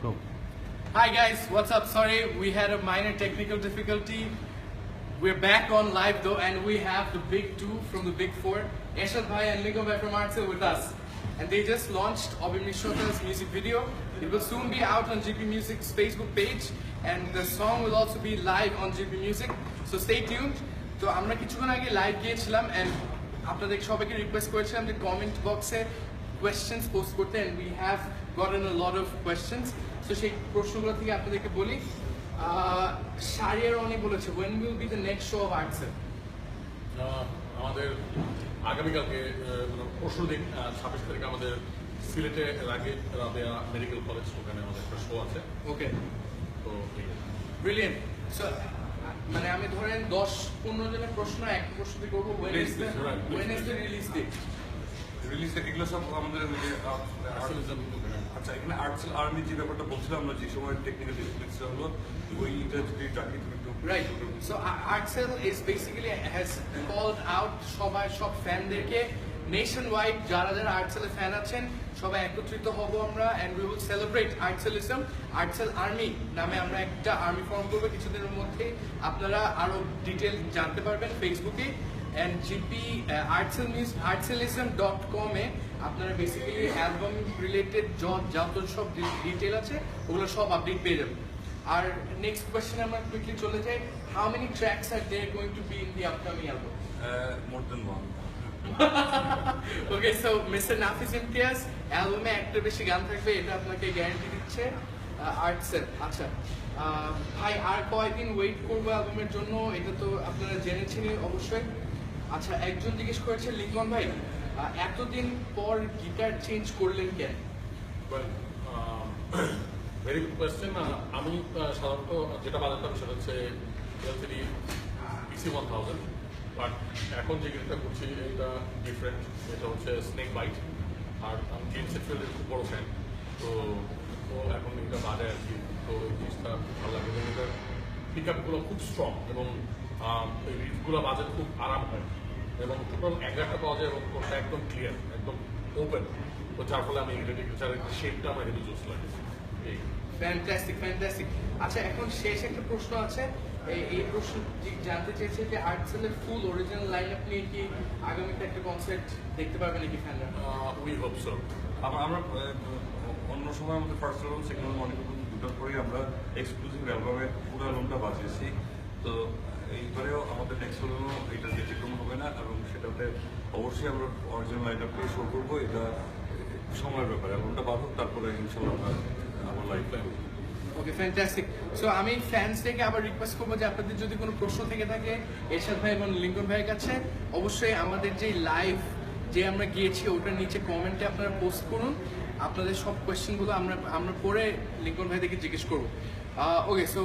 Go. Hi guys, what's up? Sorry, we had a minor technical difficulty. We're back on live though, and we have the big two from the big four, Ershad Bhai and Lincoln Bhai from Artsel with us. And they just launched Obby Mishota's music video. It will soon be out on GP Music's Facebook page, and the song will also be live on GP Music. So stay tuned. তো আমরা কিছুক্ষণ আগে live গিয়েছিলাম and আপনাদের সবাইকে request করেছিলাম যে comment বক্সে কোয়েশ্চেন্স পোস্ট করতে, and we have gotten a lot of questions. তো সেই প্রশ্নগুলো থেকে আপনাদেরকে বলি। শারিয়ার অনেক বলেছে, when will be the next show of Artsel? আমাদের আগামীকালকে পরশু দিন 26 তারিখে আমাদের সিলেটে রাগে রাবেয়া মেডিকেল কলেজ, ওখানে আমাদের একটা শো আছে। ওকে, তো ব্রিলিয়েন্ট। সো মানে আমি ধরেন 10-15 জনের প্রশ্ন একটা প্রশ্ন দিয়ে করবো, when is the release date? Release এগুলো সব আমাদের আচ্ছা, এখানে আর্টসেল আর্মি যে ব্যাপারটা বলছিলাম আমরা, যে সময় টেকনিক্যাল ডিফিকাল্টিস হলো ওইটা যদি ডাকি তুমি একটু Right. So Artsel is basically has called out সব ফ্যানদেরকে nationwide, যারা যারা আর্টসেলের ফ্যান আছেন সবাই একত্রিত হব আমরা, and we will celebrate Artselism. Artsel Army নামে আমরা একটা আর্মি ফর্ম করবো কিছুদিনের মধ্যে। আপনারা আরো ডিটেল জানতে পারবেন ফেসবুকে, and GP artselism.com এ আপনারা বেসিক্যালি অ্যালবাম রিলেটেড যত সব ডিটেল আছে ওগুলো সব আপডেট পেয়ে যাবেন। আর নেক্সট কোয়েশ্চেন আমরা কুইকলি চলে যাই, how many tracks are there going to be in the upcoming album? More than one. Okay, so mister Nafis Imtiaz, অ্যালবামে একটা বেশি গান থাকবে, এটা আপনাকে গ্যারান্টি দিচ্ছে আর্টসেল। আচ্ছা ভাই, আর কয়দিন ওয়েট করবো অ্যালবামের জন্য? এটা তো আপনারা জেনেছেনই অবশ্যই। আচ্ছা, একজন জিজ্ঞেস করেছে, লিঙ্কন ভাই এতদিন পর গিটার চেঞ্জ করলেন কেন? Very good question. আমি সাধারণত যেটা বাজাতাম সেটা হচ্ছে এলসিডি পিসি 1000, বাট এখন যে গিটারটা করছি এটা ডিফারেন্ট, এটা হচ্ছে স্নেক বাইট। আর আমি জেমস হেটফিল্ডের খুব বড় ফ্যান, তো ও এখন এটা বাজায় আর কি। তো এই জিনিসটা খুব ভালো লাগে এবং এটার পিক আপগুলো খুব স্ট্রং এবং এই রিফগুলো বাজাতে খুব আরাম হয় এবং টোটাল অ্যাঙ্গারটা পাওয়া যায় এবং কোনটা একদম ক্লিয়ার, একদম ওপেন। তো যার ফলে আমি গিটারের শেপটা আমার হেভি জোস লাগে। Fantastic fantastic. আচ্ছা, এখন শেষ একটা প্রশ্ন আছে। এই প্রশ্ন জানতে চেয়েছে যে আর্টসেলের ফুল অরিজিনাল লাইন আপ নিয়ে কি আগামীতে একটা কনসার্ট দেখতে পারবেন নাকি ফ্যানরা? We hope so. আমরা অন্য সময় আমাদের ফার্স্ট অ্যালবাম সেকেন্ড অ্যালবাম অনেক দুটার পরেই আমরা এক্সক্লুসিভ অ্যালবামে পুরো অ্যালবামটা বাজিয়েছি। তো এইবারেও আমাদের নেক্সট অ্যালবামও এটা ব্যতিক্রম হবে না, এবং সেটাতে অবশ্যই আমরা অরিজিনাল লাইন আপ শো করবো। এটা সময়ের ব্যাপার, অ্যালবামটা বাঁধুক, তারপরে ইনশাল্লাহ আমরা আমার লাইফ টাইম। ওকে, ফ্যান্টাস্টিক। সো আমি ফ্যান্স থেকে আবার রিকোয়েস্ট করবো যে আপনাদের যদি কোনো প্রশ্ন থেকে থাকে এরশাদ ভাই এবং লিঙ্কন ভাইয়ের কাছে, অবশ্যই আমাদের যে লাইভ যে আমরা গিয়েছি ওটার নিচে কমেন্টে আপনারা পোস্ট করুন। আপনাদের সব কোয়েশ্চেনগুলো আমরা পরে লিঙ্কন ভাই থেকে জিজ্ঞেস করবো। ওকে, সো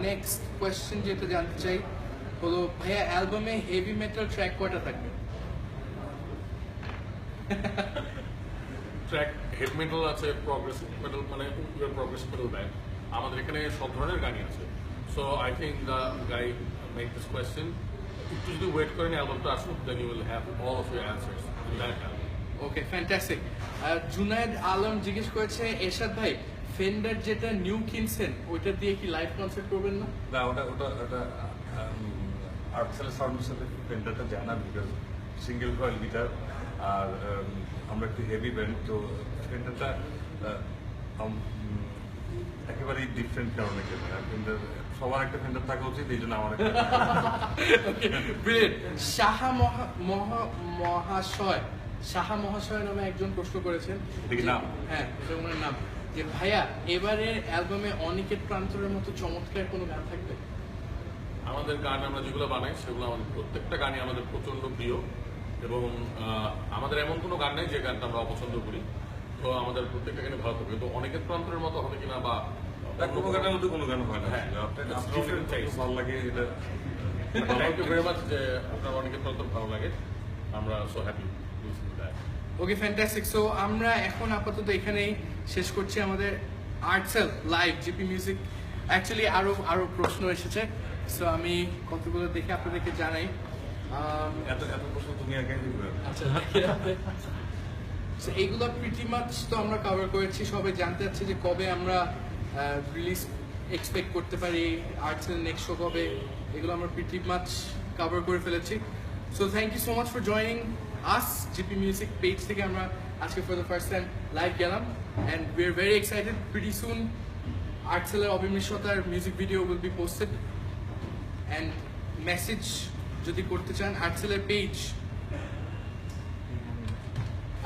নেক্সট কোয়েশ্চেন যেটা জানতে চাই হলো, ভাইয়া অ্যালবামে হেভি মেটাল ট্র্যাক কয়টা থাকবে? ট্র্যাক হেভি মেটাল আছে, প্রগ্রেসিভ মেটাল, মানে প্রগ্রেসিভ মেটাল ব্যান্ড। আমাদের এখানে সব ধরনের গানই আছে। So I think the guy make this question, একটু যদি ওয়েট করেন অ্যালবামটা আসুক, then you will have all of your answers in that album. Okay, fantastic. Junaid Alam জিজ্ঞেস করেছে, এরশাদ ভাই ফেন্ডার যেটা নিউ কিনছেন ওইটা দিয়ে কি লাইভ কনসার্ট করবেন না? না, ওটা আর্টসেলের সাউন্ডের সাথে ফেন্ডারটা যায় না, বিকজ সিঙ্গেল কয়েল গিটার, আর আমরা একটু হেভি ব্যান্ড, তো ফেন্ডারটা একেবারেই ডিফারেন্ট কারণে কেন ফেন্ডার, সবার একটা ফেন্ডার থাকা উচিত, এই জন্য আমার একটা। সাহা মহাশয় নামে একজন প্রশ্ন করেছেন। হ্যাঁ, এটা ওনার নাম, যে ভাইয়া এবারের অ্যালবামে অনিকেত প্রান্তরের মতো চমৎকার কোনো গান থাকবে? আমাদের গান আমরা যেগুলো বানাই সেগুলো আমাদের প্রত্যেকটা গানই আমাদের প্রচন্ড প্রিয়, এবং আমাদের এমন কোনো গান নেই যে গানটা আমরা অপছন্দ করি। তো আমাদের প্রত্যেকটা গানই ভালো থাকবে। তো অনেকের প্রান্তরের মতো হবে কিনা বা কোনো গানের মধ্যে কোনো গান হয় না, হ্যাঁ, ভালো লাগে এটা। থ্যাংক ইউ ভেরি মাচ যে আপনার অনেকের প্রান্তর ভালো লাগে। আমরা সো হ্যাপি। ওকে, ফ্যান্টাস্টিক। সো আমরা এখন আপাতত এখানেই শেষ করছি আমাদের Artcell live GP music. Actually আরো প্রশ্ন এসেছে, সো আমি কতগুলো দেখে আপনাদেরকে জানাই। এত প্রশ্ন তুমি আগে দিবে। আচ্ছা, এইগুলো প্রিটি মাচ তো আমরা কভার করেছি। সবাই জানতে চাচ্ছে যে কবে আমরা রিলিজ এক্সপেক্ট করতে পারি, আর্টসেল নেক্সট শো কবে, এগুলো আমরা প্রিটি মাচ কভার করে ফেলেছি। So thank you so much for joining us. GP music page থেকে আমরা আজকে for the first time live গেলাম and we are very excited. Pretty soon আর্টসেলের অবিমিশ্রতার music video will be posted and message যদি করতে চান আর্টসেলের পেজ।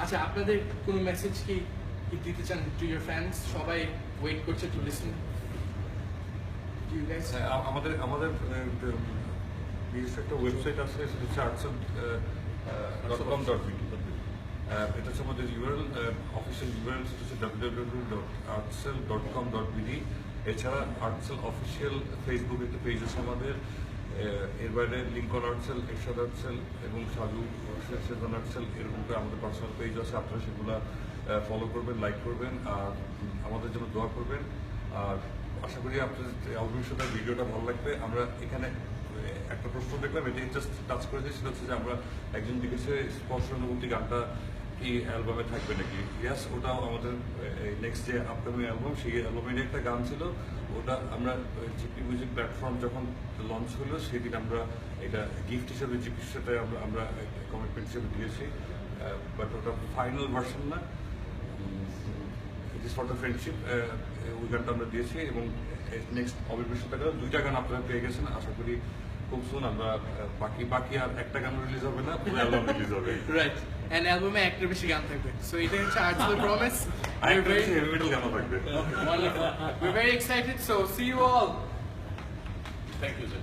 আচ্ছা, আপনাদের কোনো মেসেজ কি দিতে চান টু ইউর ফ্যান্স? সবাই ওয়েট করছে to listen to you guys. আমাদের নিজস্ব একটা ওয়েবসাইট আছে, সেটা হচ্ছে artsel.com.bd। এটা হচ্ছে আমাদের ইউআরএল, অফিসিয়াল ইউআরএল সেটা হচ্ছে www.artsel.com.bd। এছাড়া আর্টসেল অফিসিয়াল ফেসবুক একটা পেজ আছে আমাদের। এর বাইরে লিঙ্কন আর্টসেল, এরশাদ আর্টসেল এবং সাজু সেজন আর্টসেল, এরকম করে আমাদের পার্সোনাল পেজ আছে। আপনারা সেগুলো ফলো করবেন, লাইক করবেন আর আমাদের জন্য দোয়া করবেন। আর আশা করি আপনাদের অবশ্যই ভিডিওটা ভালো লাগবে। আমরা এখানে একটা প্রশ্ন দেখলাম, এটা জাস্ট টাচ করেছি, সেটা হচ্ছে যে আমরা একজন জিজ্ঞেসে স্পর্শ অনুভূতি গানটা কি অ্যালবামে থাকবে নাকি? ইয়াস, ওটাও আমাদের নেক্সট যে আপকামিং অ্যালবাম, সেই অ্যালবামের একটা গান ছিল। ওটা আমরা জিপি মিউজিক প্ল্যাটফর্ম যখন লঞ্চ হলো সেদিন আমরা এটা গিফট হিসেবে জিপির সাথে আমরা কমিটমেন্ট হিসেবে দিয়েছি, বাট ওটা ফাইনাল ভার্সন না। It is for the friendship, ওই গানটা আমরা দিয়েছি এবং নেক্সট অবিশ্বাস টাকা 2টা গান আপনারা পেয়ে গেছেন। আশা করি খুব সুন আমরা বাকি আর একটা গান রিলিজ হবে না, পুরো অ্যালবাম রিলিজ হবে। রাইট, এন্ড অ্যালবামে একটার বেশি গান থাকবে। সো এটা হচ্ছে আর্টসেল প্রমিস। আরেকটা হেভি মেটাল গানও থাকবে। Wonderful. We're very excited. So see you all. Thank you sir.